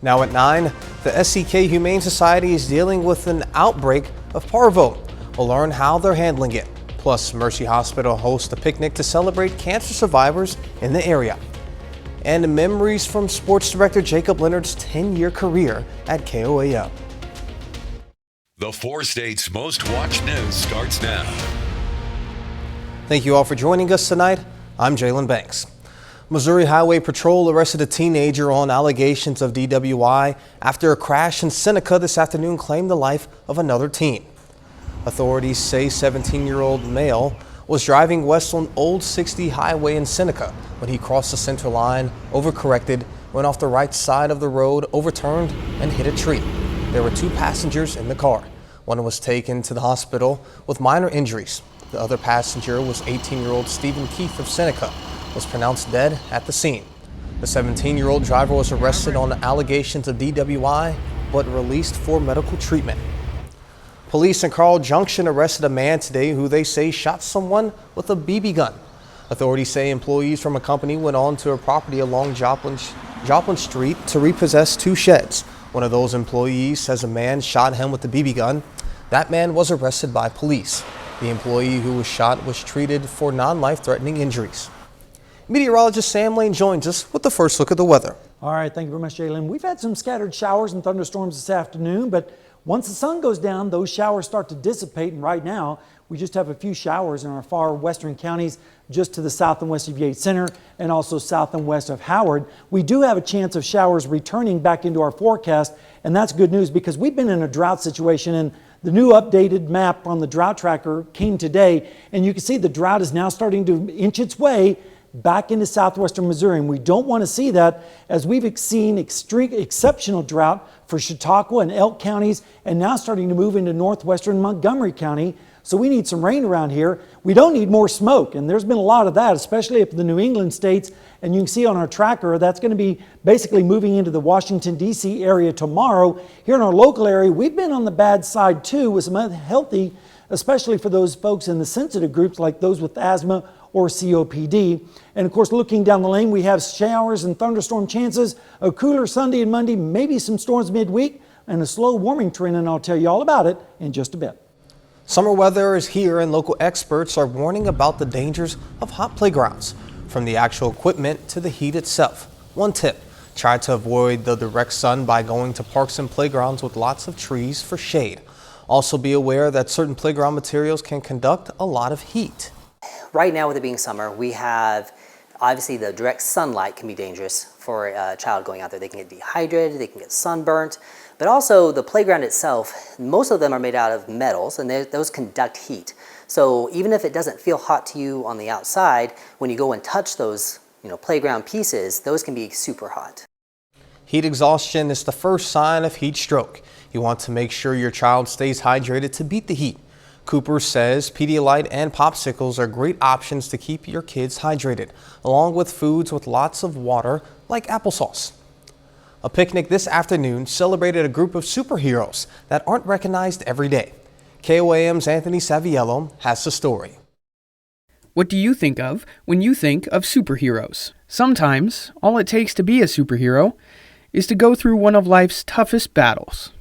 Now at 9, the SCK Humane Society is dealing with an outbreak of parvo. We'll learn how they're handling it. Plus, Mercy Hospital hosts a picnic to celebrate cancer survivors in the area. And memories from sports director Jacob Leonard's 10-year career at KOAM. The 4 states' most watched news starts now. Thank you all for joining us tonight. I'm Jalen Banks. Missouri Highway Patrol arrested a teenager on allegations of DWI after a crash in Seneca this afternoon claimed the life of another teen. Authorities say 17-year-old male was driving west on Old 60 Highway in Seneca when he crossed the center line, overcorrected, went off the right side of the road, overturned, and hit a tree. There were 2 passengers in the car. One was taken to the hospital with minor injuries. The other passenger was 18-year-old Stephen Keith of Seneca, was pronounced dead at the scene. The 17-year-old driver was arrested on allegations of DWI, but released for medical treatment. Police in Carl Junction arrested a man today who they say shot someone with a BB gun. Authorities say employees from a company went on to a property along Joplin Street to repossess 2 sheds. One of those employees says a man shot him with a BB gun. That man was arrested by police. The employee who was shot was treated for non-life-threatening injuries. Meteorologist Sam Lane joins us with the first look at the weather. All right, thank you very much, Jalen. We've had some scattered showers and thunderstorms this afternoon, but once the sun goes down, those showers start to dissipate, and right now we just have a few showers in our far western counties just to the south and west of Yates Center and also south and west of Howard. We do have a chance of showers returning back into our forecast, and that's good news because we've been in a drought situation, and the new updated map on the drought tracker came today, and you can see the drought is now starting to inch its way back into southwestern Missouri, and we don't want to see that as we've seen exceptional drought for Chautauqua and Elk counties and now starting to move into northwestern Montgomery County. So we need some rain around here. We don't need more smoke, and there's been a lot of that, especially up in the New England states, and you can see on our tracker that's going to be basically moving into the Washington, D.C. area tomorrow. Here in our local area, we've been on the bad side too with some unhealthy, especially for those folks in the sensitive groups like those with asthma or COPD. And of course, looking down the lane, we have showers and thunderstorm chances, a cooler Sunday and Monday, maybe some storms midweek, and a slow warming trend, and I'll tell you all about it in just a bit. Summer weather is here, and local experts are warning about the dangers of hot playgrounds, from the actual equipment to the heat itself. One tip: try to avoid the direct sun by going to parks and playgrounds with lots of trees for shade. Also be aware that certain playground materials can conduct a lot of heat. Right now, with it being summer, we have obviously the direct sunlight can be dangerous for a child going out there. They can get dehydrated, they can get sunburnt, but also the playground itself, most of them are made out of metals, and those conduct heat. So even if it doesn't feel hot to you on the outside, when you go and touch those playground pieces, those can be super hot. Heat exhaustion is the first sign of heat stroke. You want to make sure your child stays hydrated to beat the heat. Cooper says Pedialyte and popsicles are great options to keep your kids hydrated, along with foods with lots of water like applesauce. A picnic this afternoon celebrated a group of superheroes that aren't recognized every day. KOAM's Anthony Saviello has the story. What do you think of when you think of superheroes? Sometimes all it takes to be a superhero is to go through one of life's toughest battles: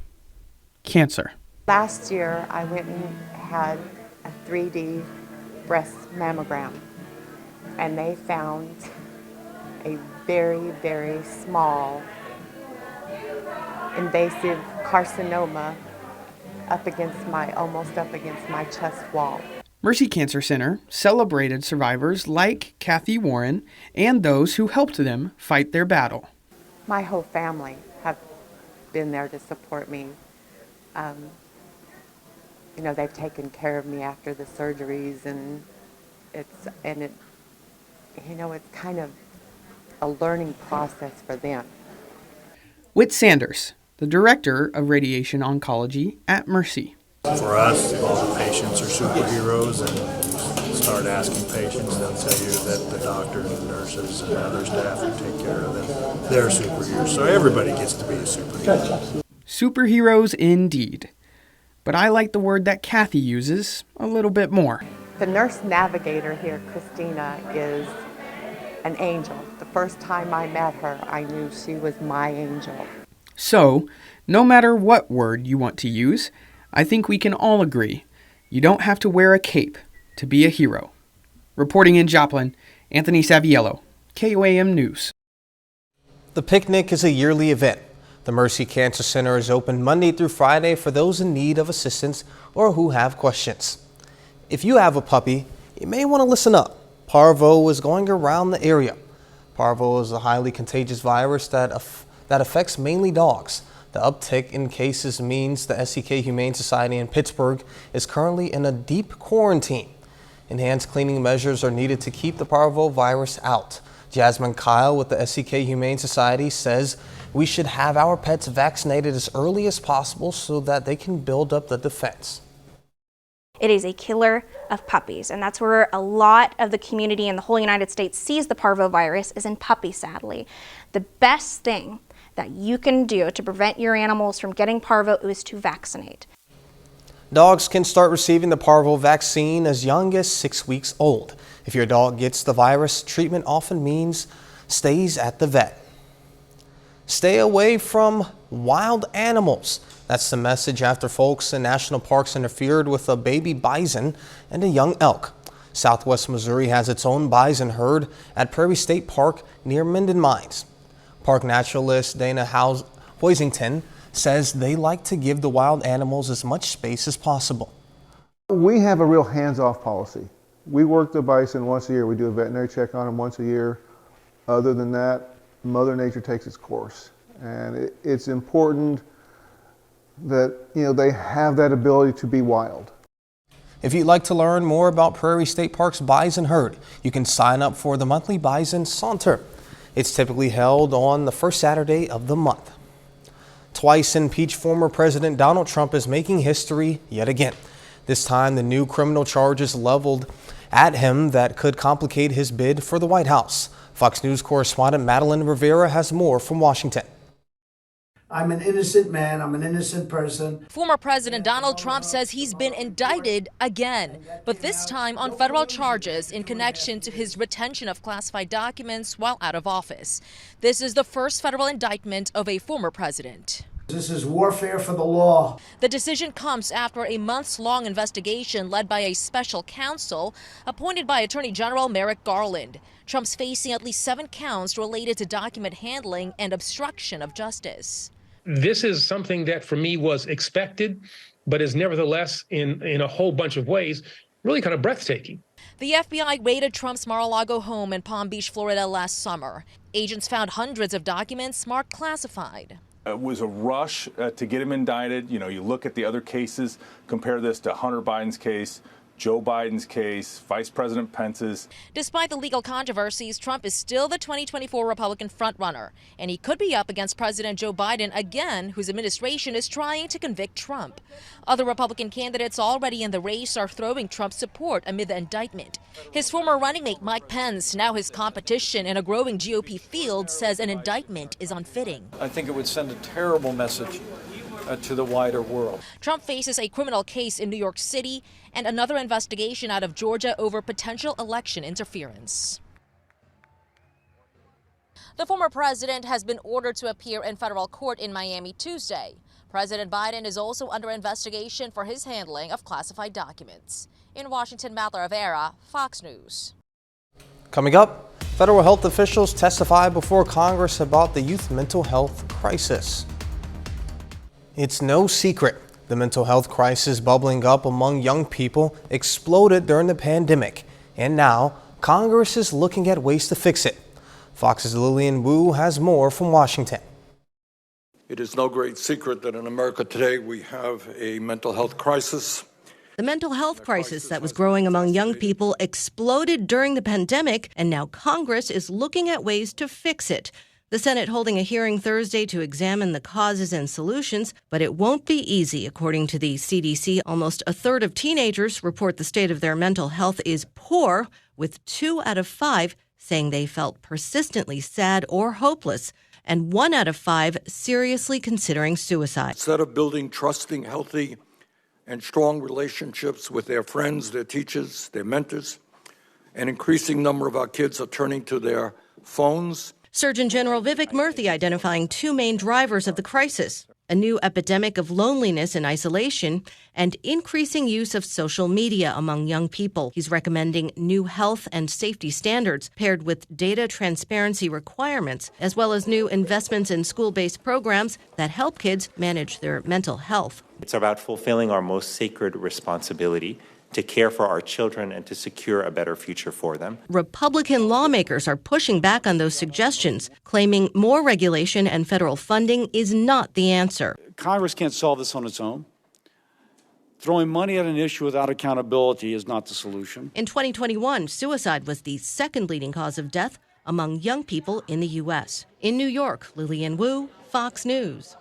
cancer. Last year, I went and had a 3D breast mammogram, and they found a very, very small invasive carcinoma almost up against my chest wall. Mercy Cancer Center celebrated survivors like Kathy Warren and those who helped them fight their battle. My whole family have been there to support me. They've taken care of me after the surgeries, and it's kind of a learning process for them. Whit Sanders, the director of radiation oncology at Mercy. For us, all the patients are superheroes, and start asking patients, they'll tell you that the doctors and nurses and other staff who take care of them, they're superheroes. So everybody gets to be a superhero. Superheroes indeed. But I like the word that Kathy uses a little bit more. The nurse navigator here, Christina, is an angel. The first time I met her, I knew she was my angel. So, no matter what word you want to use, I think we can all agree you don't have to wear a cape to be a hero. Reporting in Joplin, Anthony Saviello, KOAM News. The picnic is a yearly event. The Mercy Cancer Center is open Monday through Friday for those in need of assistance or who have questions. If you have a puppy, you may want to listen up. Parvo is going around the area. Parvo is a highly contagious virus that affects mainly dogs. The uptick in cases means the SCK Humane Society in Pittsburgh is currently in a deep quarantine. Enhanced cleaning measures are needed to keep the parvo virus out. Jasmine Kyle with the SCK Humane Society says we should have our pets vaccinated as early as possible so that they can build up the defense. It is a killer of puppies, and that's where a lot of the community in the whole United States sees the parvovirus is in puppies, sadly. The best thing that you can do to prevent your animals from getting parvo is to vaccinate. Dogs can start receiving the parvo vaccine as young as 6 weeks old. If your dog gets the virus, treatment often means stays at the vet. Stay away from wild animals. That's the message after folks in national parks interfered with a baby bison and a young elk. Southwest Missouri has its own bison herd at Prairie State Park near Minden Mines. Park naturalist Dana Hoisington says they like to give the wild animals as much space as possible. We have a real hands-off policy. We work the bison once a year. We do a veterinary check on them once a year. Other than that, Mother Nature takes its course. And it's important that they have that ability to be wild. If you'd like to learn more about Prairie State Park's bison herd, you can sign up for the monthly Bison Saunter. It's typically held on the first Saturday of the month. Twice impeached former President Donald Trump is making history yet again. This time, the new criminal charges leveled at him that could complicate his bid for the White House. Fox News correspondent Madeline Rivera has more from Washington. I'm an innocent man. I'm an innocent person. Former President Donald Trump says he's been indicted again, but this time on federal charges in connection to his retention of classified documents while out of office. This is the first federal indictment of a former president. This is warfare for the law. The decision comes after a months-long investigation led by a special counsel appointed by Attorney General Merrick Garland. Trump's facing at least 7 counts related to document handling and obstruction of justice. This is something that for me was expected, but is nevertheless in a whole bunch of ways really kind of breathtaking. The FBI raided Trump's Mar-a-Lago home in Palm Beach, Florida last summer. Agents found hundreds of documents marked classified. It was a rush to get him indicted. You look at the other cases, compare this to Hunter Biden's case, Joe Biden's case, Vice President Pence's. Despite the legal controversies, Trump is still the 2024 Republican frontrunner, and he could be up against President Joe Biden again, whose administration is trying to convict Trump. Other Republican candidates already in the race are throwing Trump's support amid the indictment. His former running mate Mike Pence, now his competition in a growing GOP field, says an indictment is unfitting. I think it would send a terrible message to the wider world. Trump faces a criminal case in New York City and another investigation out of Georgia over potential election interference. The former president has been ordered to appear in federal court in Miami Tuesday. President Biden is also under investigation for his handling of classified documents. In Washington, Madeline Rivera, Fox News. Coming up, federal health officials testify before Congress about the youth mental health crisis. It's no secret the mental health crisis bubbling up among young people exploded during the pandemic, and now Congress is looking at ways to fix it. Fox's Lillian Wu has more from Washington. It is no great secret that in America today we have a mental health crisis. The mental health crisis that was growing among young people exploded during the pandemic, and now Congress is looking at ways to fix it. The Senate holding a hearing Thursday to examine the causes and solutions, but it won't be easy. According to the CDC, almost a third of teenagers report the state of their mental health is poor, with 2 out of 5 saying they felt persistently sad or hopeless, and 1 out of 5 seriously considering suicide. Instead of building trusting, healthy, and strong relationships with their friends, their teachers, their mentors, an increasing number of our kids are turning to their phones. Surgeon General Vivek Murthy identifying two main drivers of the crisis: a new epidemic of loneliness and isolation, and increasing use of social media among young people. He's recommending new health and safety standards paired with data transparency requirements, as well as new investments in school-based programs that help kids manage their mental health. It's about fulfilling our most sacred responsibility to care for our children and to secure a better future for them. Republican lawmakers are pushing back on those suggestions, claiming more regulation and federal funding is not the answer. Congress can't solve this on its own. Throwing money at an issue without accountability is not the solution. In 2021, suicide was the second leading cause of death among young people in the U.S. In New York, Lillian Wu, Fox News.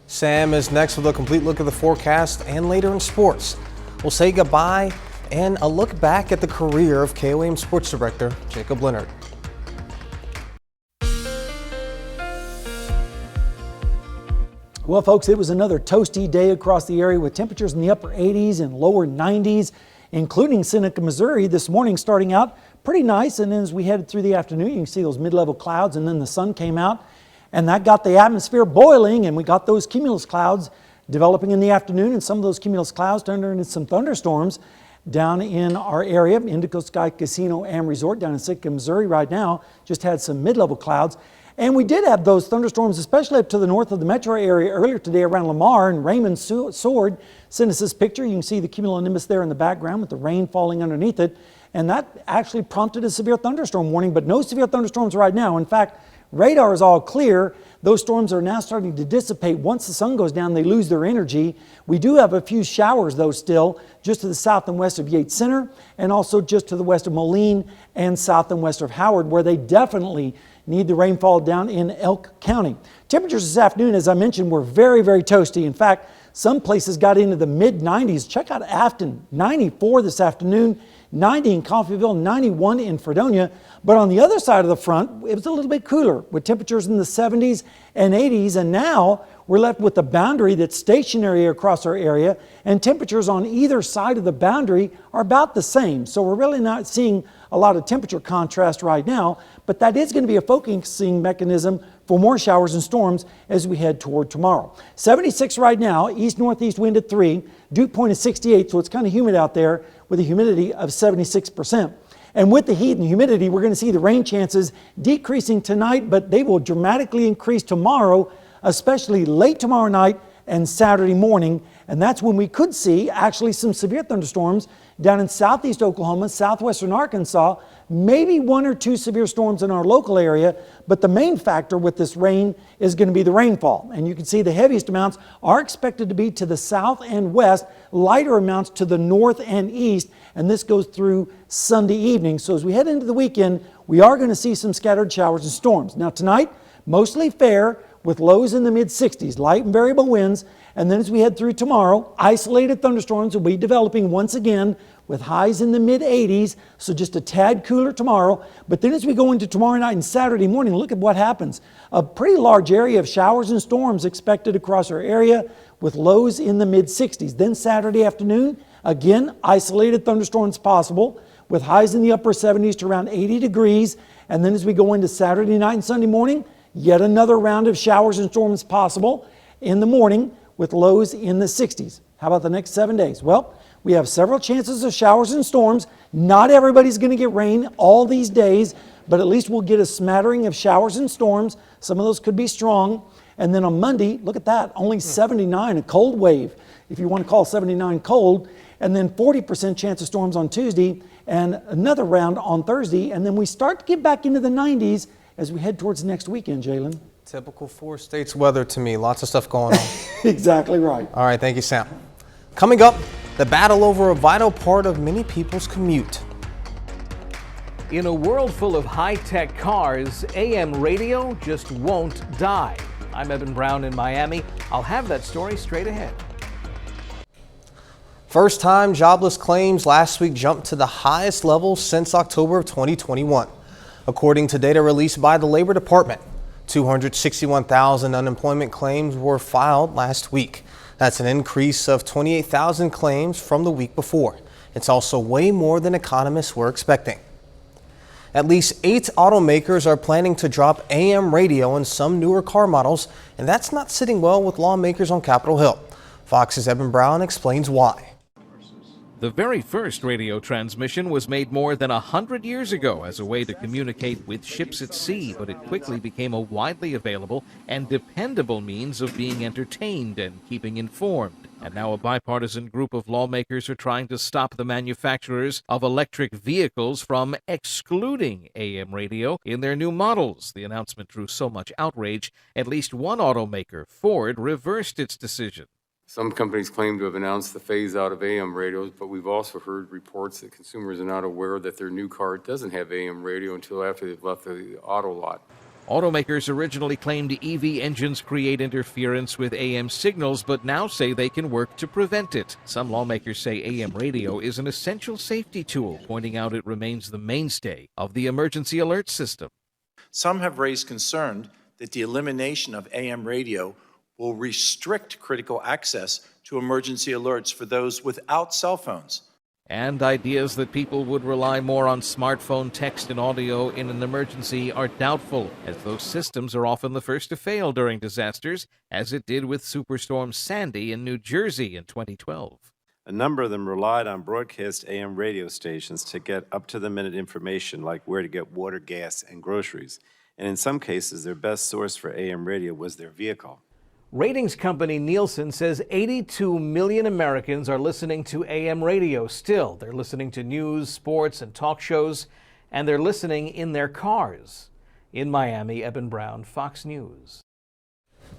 Sam is next with a complete look at the forecast, and later in sports, we'll say goodbye and a look back at the career of KOAM Sports Director Jacob Leonard. Well, folks, it was another toasty day across the area with temperatures in the upper 80s and lower 90s, including Seneca, Missouri. This morning starting out pretty nice, and then as we headed through the afternoon, you can see those mid-level clouds, and then the sun came out, and that got the atmosphere boiling, and we got those cumulus clouds developing in the afternoon, and some of those cumulus clouds turned into some thunderstorms down in our area. Indigo Sky Casino and Resort down in Seneca, Missouri right now just had some mid-level clouds. And we did have those thunderstorms, especially up to the north of the metro area earlier today around Lamar, and Raymond Sword sent us this picture. You can see the cumulonimbus there in the background with the rain falling underneath it. And that actually prompted a severe thunderstorm warning, but no severe thunderstorms right now. In fact, radar is all clear. Those storms are now starting to dissipate. Once the sun goes down, they lose their energy. We do have a few showers, though, still, just to the south and west of Yates Center, and also just to the west of Moline and south and west of Howard, where they definitely need the rainfall down in Elk County. Temperatures this afternoon, as I mentioned, were very, very toasty. In fact, some places got into the mid-90s. Check out Afton, 94 this afternoon, 90 in Coffeyville, 91 in Fredonia. But on the other side of the front, it was a little bit cooler with temperatures in the 70s and 80s. And now we're left with a boundary that's stationary across our area, and temperatures on either side of the boundary are about the same. So we're really not seeing a lot of temperature contrast right now, but that is going to be a focusing mechanism for more showers and storms as we head toward tomorrow. 76 right now, east-northeast wind at 3, dew point is 68, so it's kind of humid out there with a humidity of 76%. And with the heat and humidity, we're going to see the rain chances decreasing tonight, but they will dramatically increase tomorrow, especially late tomorrow night and Saturday morning. And that's when we could see actually some severe thunderstorms down in southeast Oklahoma, southwestern Arkansas, maybe one or two severe storms in our local area. But the main factor with this rain is going to be the rainfall. And you can see the heaviest amounts are expected to be to the south and west, lighter amounts to the north and east. And this goes through Sunday evening. So as we head into the weekend, we are going to see some scattered showers and storms. Now tonight, mostly fair with lows in the mid-60s, light and variable winds. And then as we head through tomorrow, isolated thunderstorms will be developing once again with highs in the mid-80s, so just a tad cooler tomorrow. But then as we go into tomorrow night and Saturday morning, look at what happens. A pretty large area of showers and storms expected across our area with lows in the mid-60s. Then Saturday afternoon, again, isolated thunderstorms possible with highs in the upper 70s to around 80 degrees. And then as we go into Saturday night and Sunday morning, yet another round of showers and storms possible in the morning with lows in the 60s. How about the next 7 days? Well, we have several chances of showers and storms. Not everybody's going to get rain all these days, but at least we'll get a smattering of showers and storms. Some of those could be strong. And then on Monday, look at that, only 79, a cold wave, if you want to call 79 cold. And then 40% chance of storms on Tuesday and another round on Thursday. And then we start to get back into the 90s as we head towards next weekend, Jalen. Typical 4 states weather to me. Lots of stuff going on. Exactly right. All right, thank you, Sam. Coming up, the battle over a vital part of many people's commute. In a world full of high-tech cars, AM radio just won't die. I'm Evan Brown in Miami. I'll have that story straight ahead. First-time jobless claims last week jumped to the highest level since October of 2021. According to data released by the Labor Department, 261,000 unemployment claims were filed last week. That's an increase of 28,000 claims from the week before. It's also way more than economists were expecting. At least 8 automakers are planning to drop AM radio in some newer car models, and that's not sitting well with lawmakers on Capitol Hill. Fox's Evan Brown explains why. The very first radio transmission was made more than 100 years ago as a way to communicate with ships at sea, but it quickly became a widely available and dependable means of being entertained and keeping informed. And now a bipartisan group of lawmakers are trying to stop the manufacturers of electric vehicles from excluding AM radio in their new models. The announcement drew so much outrage, at least one automaker, Ford, reversed its decision. Some companies claim to have announced the phase out of AM radios, but we've also heard reports that consumers are not aware that their new car doesn't have AM radio until after they've left the auto lot. Automakers originally claimed EV engines create interference with AM signals, but now say they can work to prevent it. Some lawmakers say AM radio is an essential safety tool, pointing out it remains the mainstay of the emergency alert system. Some have raised concern that the elimination of AM radio will restrict critical access to emergency alerts for those without cell phones. And ideas that people would rely more on smartphone text and audio in an emergency are doubtful, as those systems are often the first to fail during disasters, as it did with Superstorm Sandy in New Jersey in 2012. A number of them relied on broadcast AM radio stations to get up-to-the-minute information like where to get water, gas, and groceries. And in some cases, their best source for AM radio was their vehicle. Ratings company Nielsen says 82 million Americans are listening to AM radio still. They're listening to news, sports, and talk shows, and they're listening in their cars. In Miami, Eben Brown, Fox News.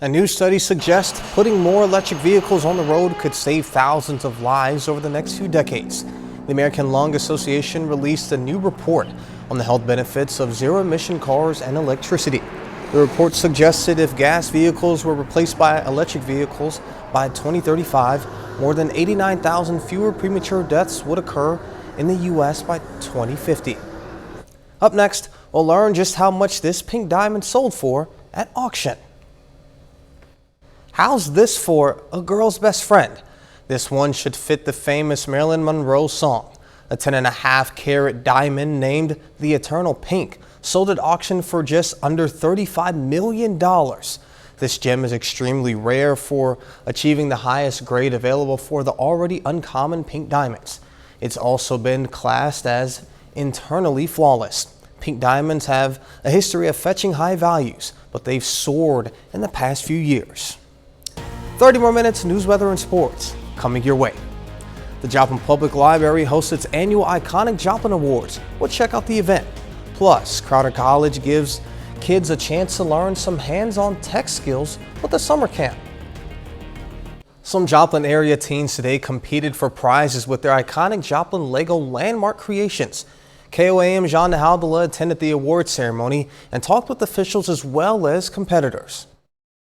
A new study suggests putting more electric vehicles on the road could save thousands of lives over the next few decades. The American Lung Association released a new report on the health benefits of zero-emission cars and electricity. The report suggested if gas vehicles were replaced by electric vehicles by 2035, more than 89,000 fewer premature deaths would occur in the U.S. by 2050. Up next, we'll learn just how much this pink diamond sold for at auction. How's this for a girl's best friend? This one should fit the famous Marilyn Monroe song. A 10.5 carat diamond named the Eternal Pink sold at auction for just under $35 million. This gem is extremely rare for achieving the highest grade available for the already uncommon pink diamonds. It's also been classed as internally flawless. Pink diamonds have a history of fetching high values, but they've soared in the past few years. 30 more minutes, news, weather, and sports coming your way. The Joplin Public Library hosts its annual Iconic Joplin Awards. We'll check out the event. Plus, Crowder College gives kids a chance to learn some hands-on tech skills with a summer camp. Some Joplin area teens today competed for prizes with their iconic Joplin Lego landmark creations. KOAM Jean Haldala attended the award ceremony and talked with officials as well as competitors.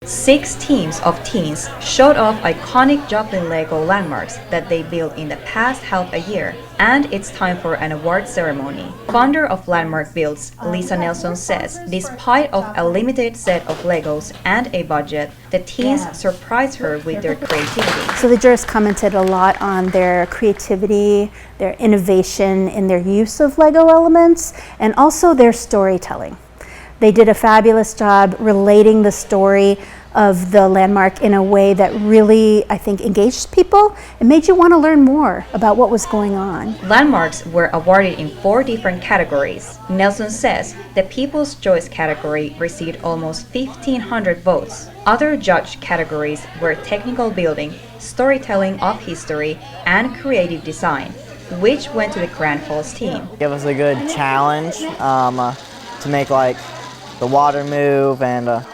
6 teams of teens showed off iconic Joplin Lego landmarks that they built in the past half a year, and it's time for an award ceremony. Founder of Landmark Builds, Lisa Nelson says, despite of a limited set of Legos and a budget, the teens surprised her with their creativity. So the jurors commented a lot on their creativity, their innovation in their use of Lego elements, and also their storytelling. They did a fabulous job relating the story of the landmark in a way that really, I think, engaged people and made you want to learn more about what was going on. Landmarks were awarded in 4 different categories. Nelson says the People's Choice category received almost 1,500 votes. Other judged categories were technical building, storytelling of history, and creative design, which went to the Grand Falls team. It was a good challenge to make the water move, and that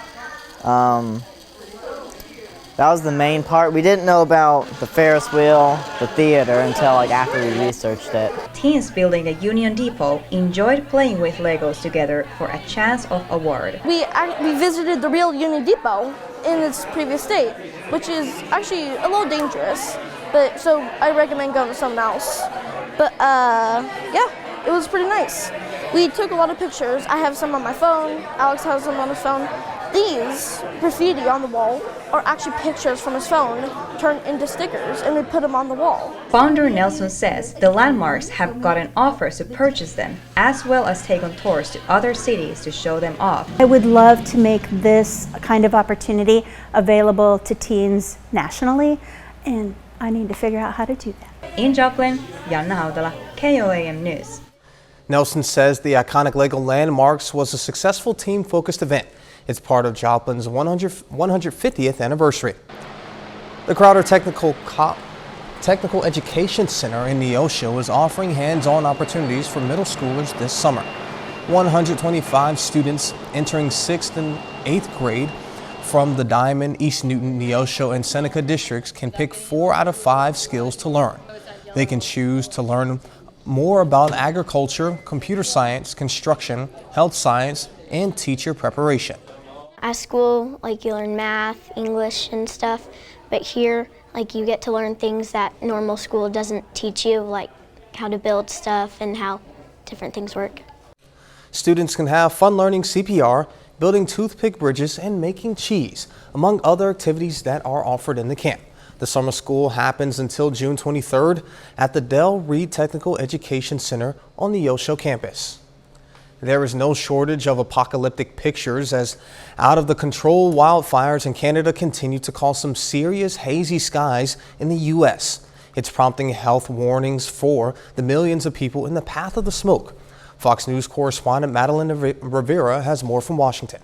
was the main part. We didn't know about the Ferris wheel, the theater, until after we researched it. Teens building the Union Depot enjoyed playing with Legos together for a chance of award. We visited the real Union Depot in its previous state, which is actually a little dangerous, but so I recommend going to something else. But yeah, it was pretty nice. We took a lot of pictures. I have some on my phone, Alex has some on his phone, these graffiti on the wall are actually pictures from his phone turned into stickers, and we put them on the wall. Founder Nelson says the landmarks have gotten offers to purchase them, as well as take on tours to other cities to show them off. I would love to make this kind of opportunity available to teens nationally, and I need to figure out how to do that. In Joplin, Janna Haudala, KOAM News. Nelson says the iconic Lego landmarks was a successful team-focused event. It's part of Joplin's 150th anniversary. The Crowder Technical Education Center in Neosho is offering hands-on opportunities for middle schoolers this summer. 125 students entering 6th and 8th grade from the Diamond, East Newton, Neosho, and Seneca districts can pick 4 out of 5 skills to learn. They can choose to learn more about agriculture, computer science, construction, health science, and teacher preparation. At school, you learn math, English, and stuff, but here, you get to learn things that normal school doesn't teach you, like how to build stuff and how different things work. Students can have fun learning CPR, building toothpick bridges, and making cheese, among other activities that are offered in the camp. The summer school happens until June 23rd at the Del Reed Technical Education Center on the Neosho campus. There is no shortage of apocalyptic pictures as out-of-the-control wildfires in Canada continue to cause some serious hazy skies in the U.S. It's prompting health warnings for the millions of people in the path of the smoke. Fox News correspondent Madeline Rivera has more from Washington.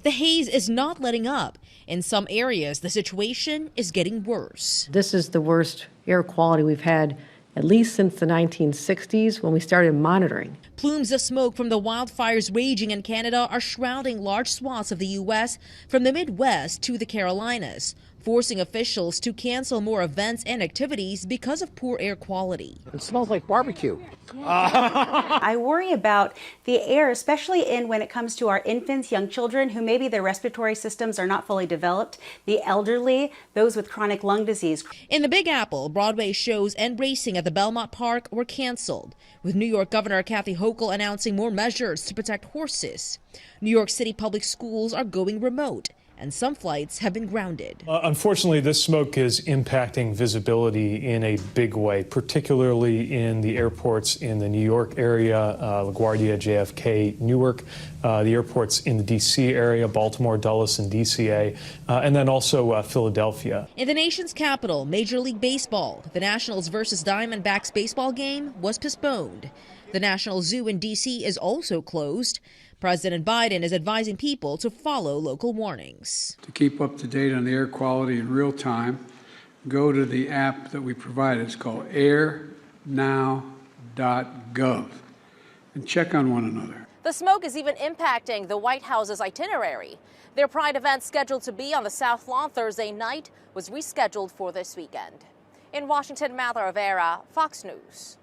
The haze is not letting up. In some areas, the situation is getting worse. This is the worst air quality we've had at least since the 1960s when we started monitoring. Plumes of smoke from the wildfires raging in Canada are shrouding large swaths of the U.S. from the Midwest to the Carolinas, forcing officials to cancel more events and activities because of poor air quality. It smells like barbecue. I worry about the air, especially when it comes to our infants, young children who maybe their respiratory systems are not fully developed, the elderly, those with chronic lung disease. In the Big Apple, Broadway shows and racing at the Belmont Park were canceled, with New York Governor Kathy Hochul announcing more measures to protect horses. New York City public schools are going remote, and some flights have been grounded. Unfortunately, this smoke is impacting visibility in a big way, particularly in the airports in the New York area, LaGuardia, JFK, Newark, the airports in the D.C. area, Baltimore, Dulles, and DCA, and then also Philadelphia. In the nation's capital, Major League Baseball, the Nationals versus Diamondbacks baseball game was postponed. The National Zoo in D.C. is also closed. President Biden is advising people to follow local warnings. To keep up to date on the air quality in real time, go to the app that we provide. It's called airnow.gov and check on one another. The smoke is even impacting the White House's itinerary. Their Pride event scheduled to be on the South Lawn Thursday night was rescheduled for this weekend. In Washington, Madeline Rivera, Fox News.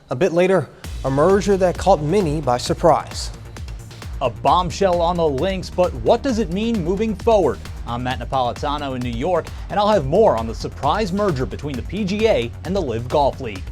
A bit later, a merger that caught many by surprise. A bombshell on the links, but what does it mean moving forward? I'm Matt Napolitano in New York, and I'll have more on the surprise merger between the PGA and the LIV Golf League.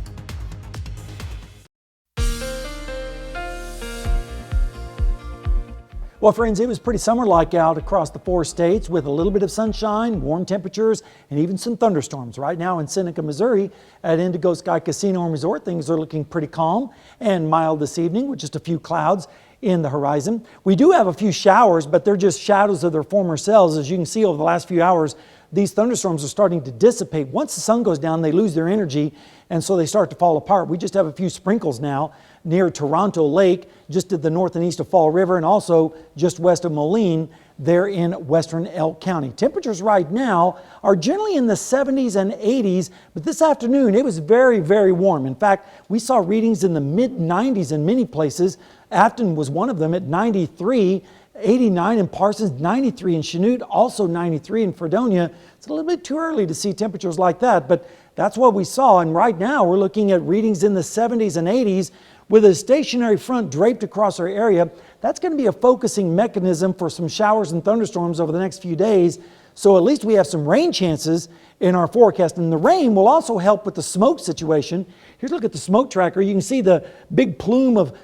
Well, friends, it was pretty summer-like out across the 4 states with a little bit of sunshine, warm temperatures, and even some thunderstorms. Right now in Seneca, Missouri, at Indigo Sky Casino and Resort, things are looking pretty calm and mild this evening with just a few clouds in the horizon. We do have a few showers, but they're just shadows of their former selves. As you can see over the last few hours, these thunderstorms are starting to dissipate. Once the sun goes down, they lose their energy, and so they start to fall apart. We just have a few sprinkles now near Toronto Lake, just to the north and east of Fall River, and also just west of Moline, there in western Elk County. Temperatures right now are generally in the 70s and 80s, but this afternoon it was very, very warm. In fact, we saw readings in the mid-90s in many places. Afton was one of them at 93, 89 in Parsons, 93 in Chanute, also 93 in Fredonia. It's a little bit too early to see temperatures like that, but that's what we saw. And right now we're looking at readings in the 70s and 80s with a stationary front draped across our area. That's going to be a focusing mechanism for some showers and thunderstorms over the next few days. So at least we have some rain chances in our forecast. And the rain will also help with the smoke situation. Here's a look at the smoke tracker. You can see the big plume of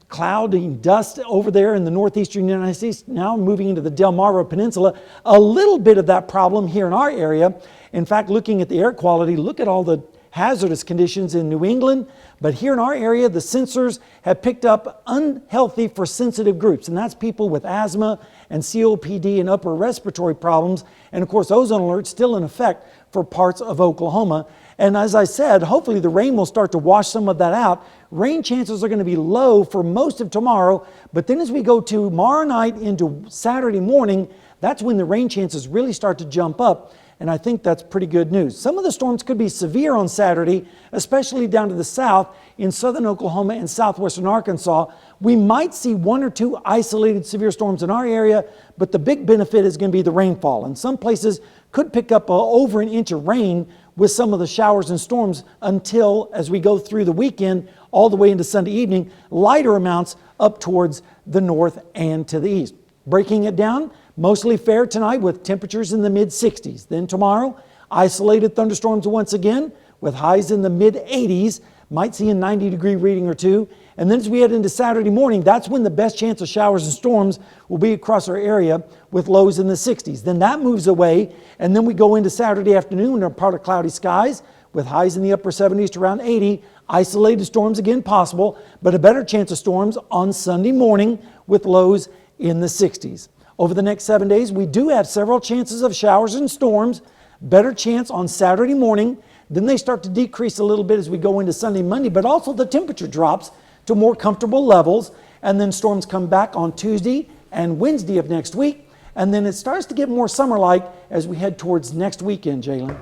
cloudy dust over there in the northeastern United States, now moving into the Delmarva Peninsula. A little bit of that problem here in our area. In fact, looking at the air quality, look at all the hazardous conditions in New England. But here in our area, the sensors have picked up unhealthy for sensitive groups, and that's people with asthma and COPD and upper respiratory problems. And of course, ozone alert's still in effect for parts of Oklahoma. And as I said, hopefully the rain will start to wash some of that out. Rain chances are going to be low for most of tomorrow, but then as we go tomorrow night into Saturday morning, that's when the rain chances really start to jump up. And I think that's pretty good news. Some of the storms could be severe on Saturday, especially down to the south in southern Oklahoma and southwestern Arkansas. We might see 1 or 2 isolated severe storms in our area, but the big benefit is going to be the rainfall. And some places could pick up over an inch of rain with some of the showers and storms until, as we go through the weekend, all the way into Sunday evening, lighter amounts up towards the north and to the east. Breaking it down, mostly fair tonight with temperatures in the mid-60s. Then tomorrow, isolated thunderstorms once again with highs in the mid-80s. Might see a 90-degree reading or two. And then as we head into Saturday morning, that's when the best chance of showers and storms will be across our area with lows in the 60s. Then that moves away, and then we go into Saturday afternoon in a part of cloudy skies with highs in the upper 70s to around 80. Isolated storms again possible, but a better chance of storms on Sunday morning with lows in the 60s. Over the next 7 days, we do have several chances of showers and storms. Better chance on Saturday morning. Then they start to decrease a little bit as we go into Sunday, Monday, but also the temperature drops to more comfortable levels. And then storms come back on Tuesday and Wednesday of next week. And then it starts to get more summer-like as we head towards next weekend, Jalen.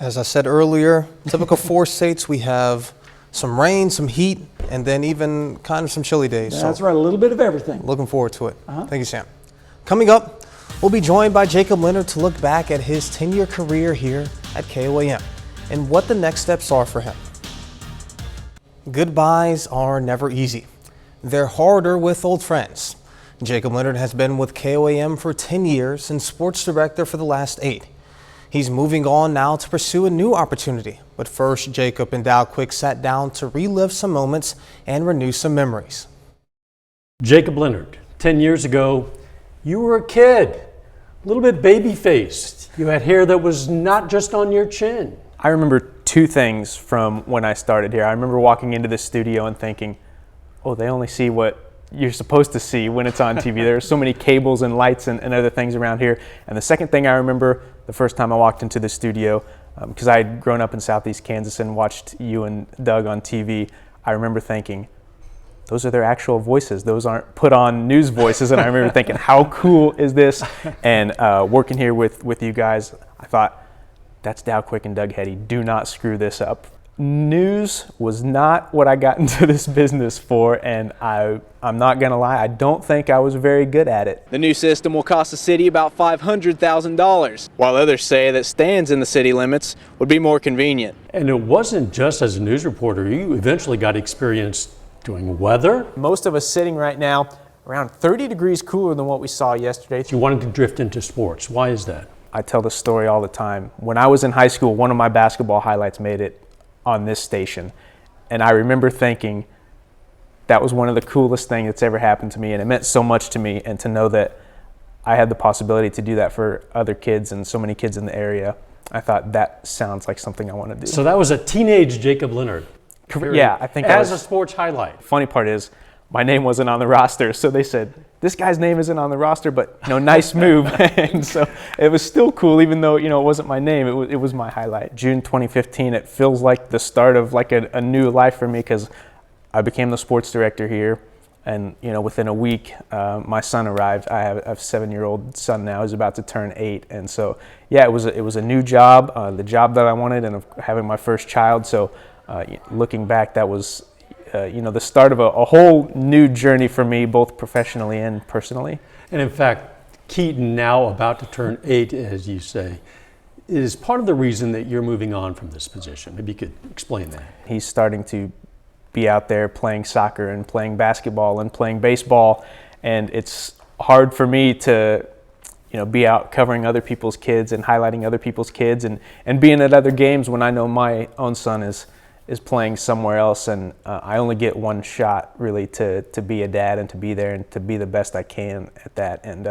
As I said earlier, typical 4 states, we have some rain, some heat, and then even kind of some chilly days. That's right, a little bit of everything. Looking forward to it. Thank you, Sam. Coming up, we'll be joined by Jacob Leonard to look back at his 10-year career here at KOAM and what the next steps are for him. Goodbyes are never easy. They're harder with old friends. Jacob Leonard has been with KOAM for 10 years and sports director for the last 8. He's moving on now to pursue a new opportunity. But first, Jacob and Dow Quick sat down to relive some moments and renew some memories. Jacob Leonard, 10 years ago, you were a kid, a little bit baby-faced. You had hair that was not just on your chin. I remember 2 things from when I started here. I remember walking into the studio and thinking, oh, they only see what you're supposed to see when it's on TV. There are so many cables and lights and other things around here. And the second thing I remember, the first time I walked into the studio, because I had grown up in Southeast Kansas and watched you and Doug on TV, I remember thinking, those are their actual voices. Those aren't put on news voices. And I remember thinking, how cool is this? And working here with you guys, I thought, that's Dow Quick and Doug Hetty. Do not screw this up. News was not what I got into this business for, and I'm not gonna lie, I don't think I was very good at it. The new system will cost the city about $500,000, while others say that stands in the city limits would be more convenient. And it wasn't just as a news reporter. You eventually got experience doing weather. Most of us sitting right now around 30 degrees cooler than what we saw yesterday. You wanted to drift into sports. Why is that? I tell this story all the time. When I was in high school, one of my basketball highlights made it on this station. And I remember thinking that was one of the coolest things that's ever happened to me, and it meant so much to me. And to know that I had the possibility to do that for other kids and so many kids in the area, I thought that sounds like something I want to do. So that was a teenage Jacob Leonard. Yeah, I think as a sports highlight. Funny part is, my name wasn't on the roster, so they said, this guy's name isn't on the roster, but nice move. And so it was still cool, even though it wasn't my name. It was my highlight. June 2015, it feels like the start of like a new life for me, because I became the sports director here, and within a week, my son arrived. I have a 7-year-old son now. He's about to turn 8, and so yeah, it was a new job, the job that I wanted, and having my first child. So looking back, that was the start of a whole new journey for me, both professionally and personally. And in fact, Keaton, now about to turn 8, as you say, is part of the reason that you're moving on from this position. Maybe you could explain that. He's starting to be out there playing soccer and playing basketball and playing baseball, and it's hard for me to be out covering other people's kids and highlighting other people's kids and being at other games when I know my own son is is playing somewhere else, and I only get one shot really to be a dad and to be there and to be the best I can at that. And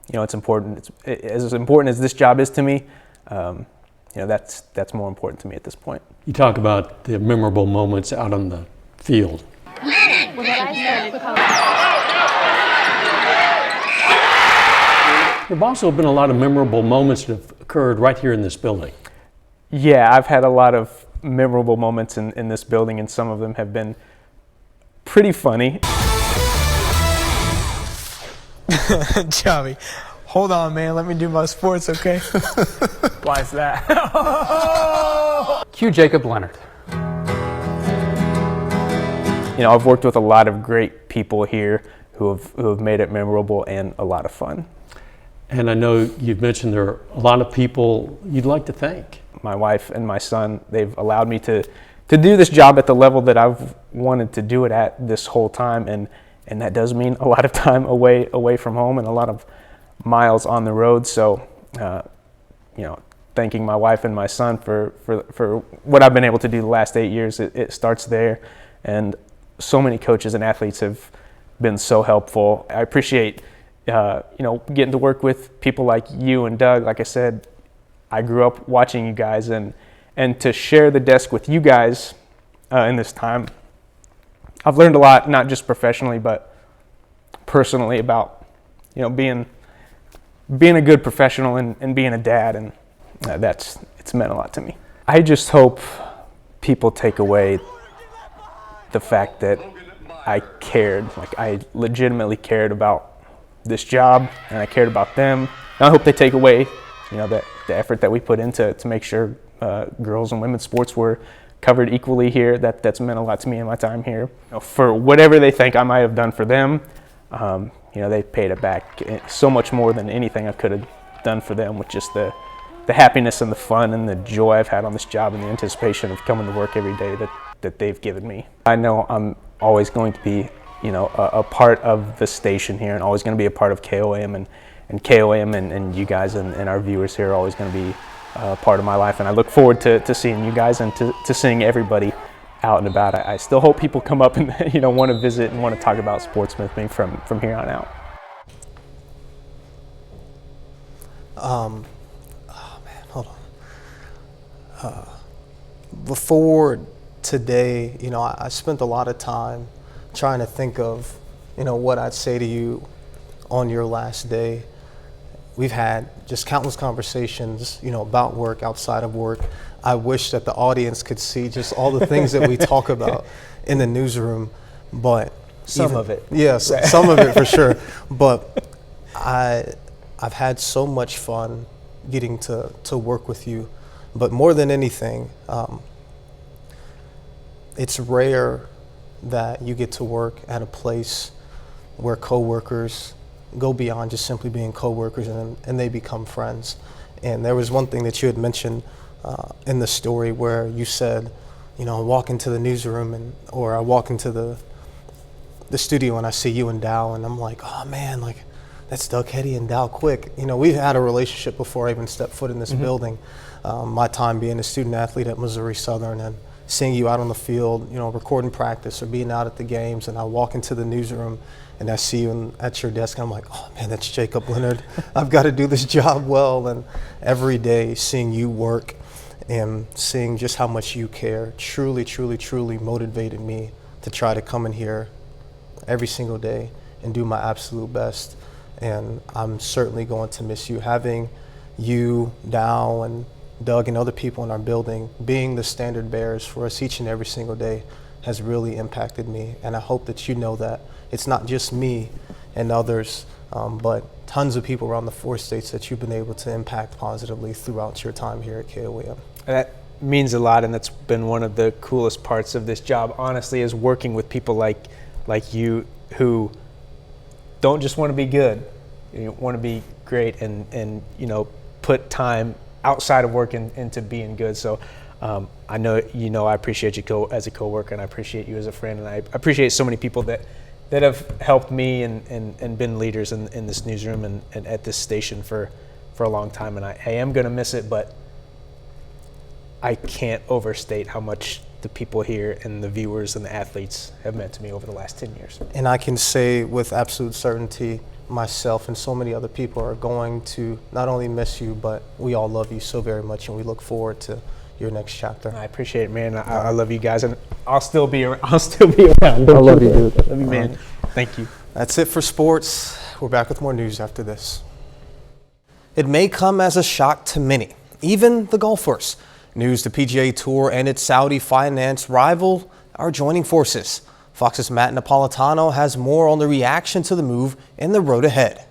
it's important. It's as important as this job is to me. That's more important to me at this point. You talk about the memorable moments out on the field. There have also been a lot of memorable moments that have occurred right here in this building. Yeah, I've had a lot of memorable moments in this building, and some of them have been pretty funny. Johnny, hold on, man. Let me do my sports, okay? Why is that? Cue Jacob Leonard. I've worked with a lot of great people here who have made it memorable and a lot of fun. And I know you've mentioned there are a lot of people you'd like to thank. My wife and my son, they've allowed me to do this job at the level that I've wanted to do it at this whole time, and that does mean a lot of time away from home and a lot of miles on the road. So, thanking my wife and my son for what I've been able to do the last 8 years, it starts there. And so many coaches and athletes have been so helpful. I appreciate getting to work with people like you and Doug. Like I said, I grew up watching you guys, and to share the desk with you guys in this time, I've learned a lot, not just professionally, but personally about, being a good professional and being a dad, and it's meant a lot to me. I just hope people take away the fact that I cared, like I legitimately cared about this job, and I cared about them. And I hope they take away, the effort that we put into to make sure girls and women's sports were covered equally here. That's meant a lot to me in my time here. For whatever they think I might have done for them, they paid it back so much more than anything I could have done for them, with just the happiness and the fun and the joy I've had on this job and the anticipation of coming to work every day that they've given me. I know I'm always going to be a part of the station here, and always going to be a part of KOAM, and KOAM and you guys and our viewers here are always going to be part of my life, and I look forward to seeing you guys and to seeing everybody out and about. I still hope people come up and want to visit and want to talk about sportsmithing from here on out. Oh man, hold on. Before today, I spent a lot of time trying to think of, what I'd say to you on your last day. We've had just countless conversations, about work, outside of work. I wish that the audience could see just all the things that we talk about in the newsroom, but some of it. Yes, some of it for sure. But I've had so much fun getting to work with you. But more than anything, it's rare that you get to work at a place where coworkers go beyond just simply being coworkers, and they become friends. And there was one thing that you had mentioned in the story where you said, I walk into the newsroom or I walk into the studio and I see you and Dow, and I'm like, oh man, like that's Doug Hetty and Dow Quick. We've had a relationship before I even stepped foot in this building. My time being a student athlete at Missouri Southern, and seeing you out on the field, recording practice or being out at the games, and I walk into the newsroom and I see you at your desk, and I'm like, oh man, that's Jacob Leonard. I've got to do this job well. And every day seeing you work and seeing just how much you care truly, truly, truly motivated me to try to come in here every single day and do my absolute best. And I'm certainly going to miss you. Having you, Dow, and Doug and other people in our building being the standard bearers for us each and every single day has really impacted me. And I hope that you know that it's not just me and others, but tons of people around the 4 states that you've been able to impact positively throughout your time here at KOAM. That means a lot, and that's been one of the coolest parts of this job, honestly, is working with people like you who don't just want to be good, want to be great, and put time outside of work into being good. So I know I appreciate you as a coworker, and I appreciate you as a friend, and I appreciate so many people that have helped me and been leaders in this newsroom and at this station for a long time. And I am going to miss it, but I can't overstate how much the people here and the viewers and the athletes have meant to me over the last 10 years. And I can say with absolute certainty, myself and so many other people are going to not only miss you, but we all love you so very much, and we look forward to your next chapter. I appreciate it, man. I love you guys, and I'll still be around. I love you, dude. Love you, man. Thank you. That's it for sports. We're back with more news after this. It may come as a shock to many, even the golfers. News the PGA Tour and its Saudi finance rival are joining forces. Fox's Matt Napolitano has more on the reaction to the move and the road ahead.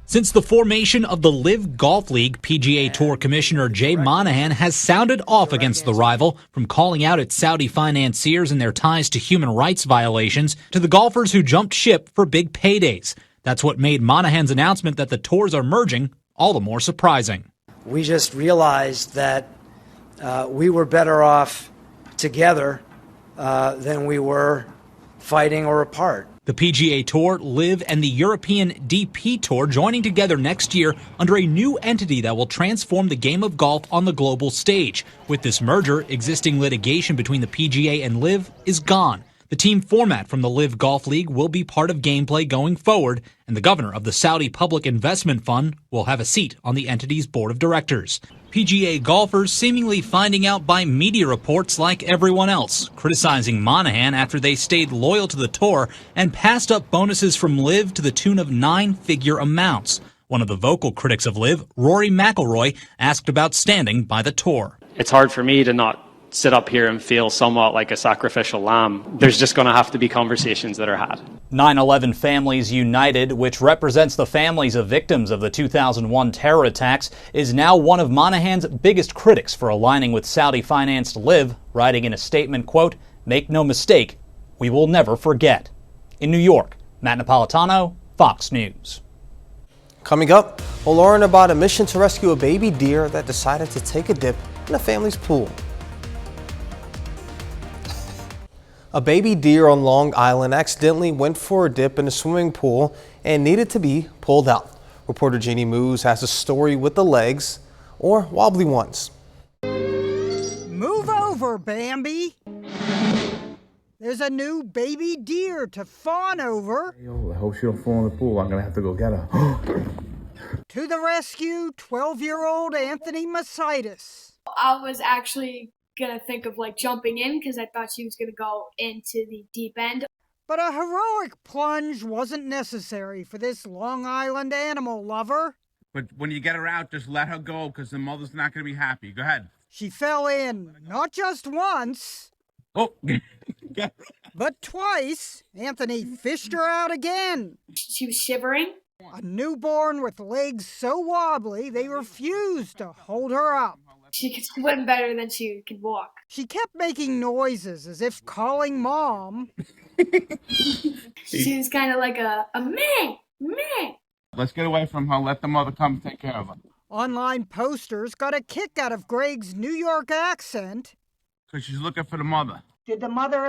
Since the formation of the LIV Golf League, PGA Tour Commissioner Jay Monahan has sounded off against the rival, from calling out its Saudi financiers and their ties to human rights violations to the golfers who jumped ship for big paydays. That's what made Monahan's announcement that the tours are merging all the more surprising. We just realized that we were better off together than we were fighting or apart. The PGA Tour, LIV, and the European DP Tour joining together next year under a new entity that will transform the game of golf on the global stage. With this merger, existing litigation between the PGA and LIV is gone. The team format from the LIV Golf League will be part of gameplay going forward, and the governor of the Saudi Public Investment Fund will have a seat on the entity's board of directors. PGA golfers seemingly finding out by media reports like everyone else, criticizing Monahan after they stayed loyal to the tour and passed up bonuses from LIV to the tune of 9-figure amounts. One of the vocal critics of LIV, Rory McIlroy, asked about standing by the tour. It's hard for me to not sit up here and feel somewhat like a sacrificial lamb. There's just going to have to be conversations that are had. 9/11 Families United, which represents the families of victims of the 2001 terror attacks, is now one of Monahan's biggest critics for aligning with Saudi-financed LIV, writing in a statement, quote, "Make no mistake, we will never forget." In New York, Matt Napolitano, Fox News. Coming up, we'll learn about a mission to rescue a baby deer that decided to take a dip in a family's pool. A baby deer on Long Island accidentally went for a dip in a swimming pool and needed to be pulled out. Reporter Jeannie Moos has a story with the legs or wobbly ones. Move over, Bambi. There's a new baby deer to fawn over. Yo, I hope she don't fall in the pool. I'm gonna have to go get her. To the rescue, 12-year-old Anthony Masitis. I was actually gonna think of like jumping in because I thought she was gonna go into the deep end. But a heroic plunge wasn't necessary for this Long Island animal lover. But when you get her out, just let her go because the mother's not gonna be happy. Go ahead. She fell in not just once, Oh, but twice. Anthony fished her out again. She was shivering. A newborn with legs so wobbly they refused to hold her up. She could swim better than she could walk. She kept making noises as if calling Mom. She was kind of like a meh, meh. let's get away from her. Let the mother come take care of her. Online posters got a kick out of Greg's New York accent. Because she's looking for the mother. Did the mother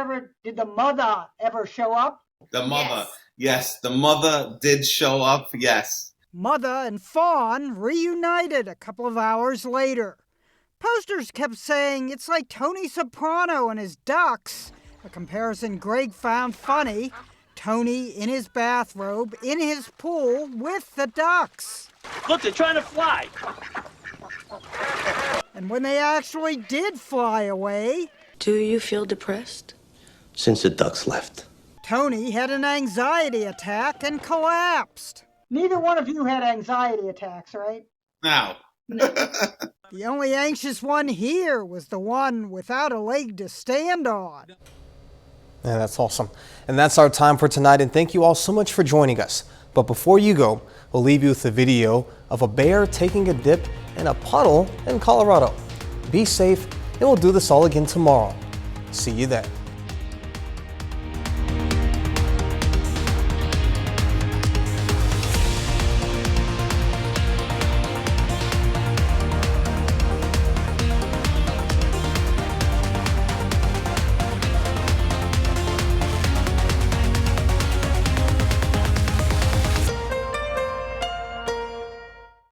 ever show up? The mother. Yes, the mother did show up, yes. Mother and Fawn reunited a couple of hours later. Posters kept saying it's like Tony Soprano and his ducks, a comparison Greg found funny. Tony in his bathrobe, in his pool with the ducks. Look, they're trying to fly. And when they actually did fly away... Do you feel depressed? Since the ducks left. Tony had an anxiety attack and collapsed. Neither one of you had anxiety attacks, right? No. The only anxious one here was the one without a leg to stand on. Yeah, that's awesome. And that's our time for tonight, and thank you all so much for joining us. But before you go, we'll leave you with a video of a bear taking a dip in a puddle in Colorado. Be safe, and we'll do this all again tomorrow. See you then.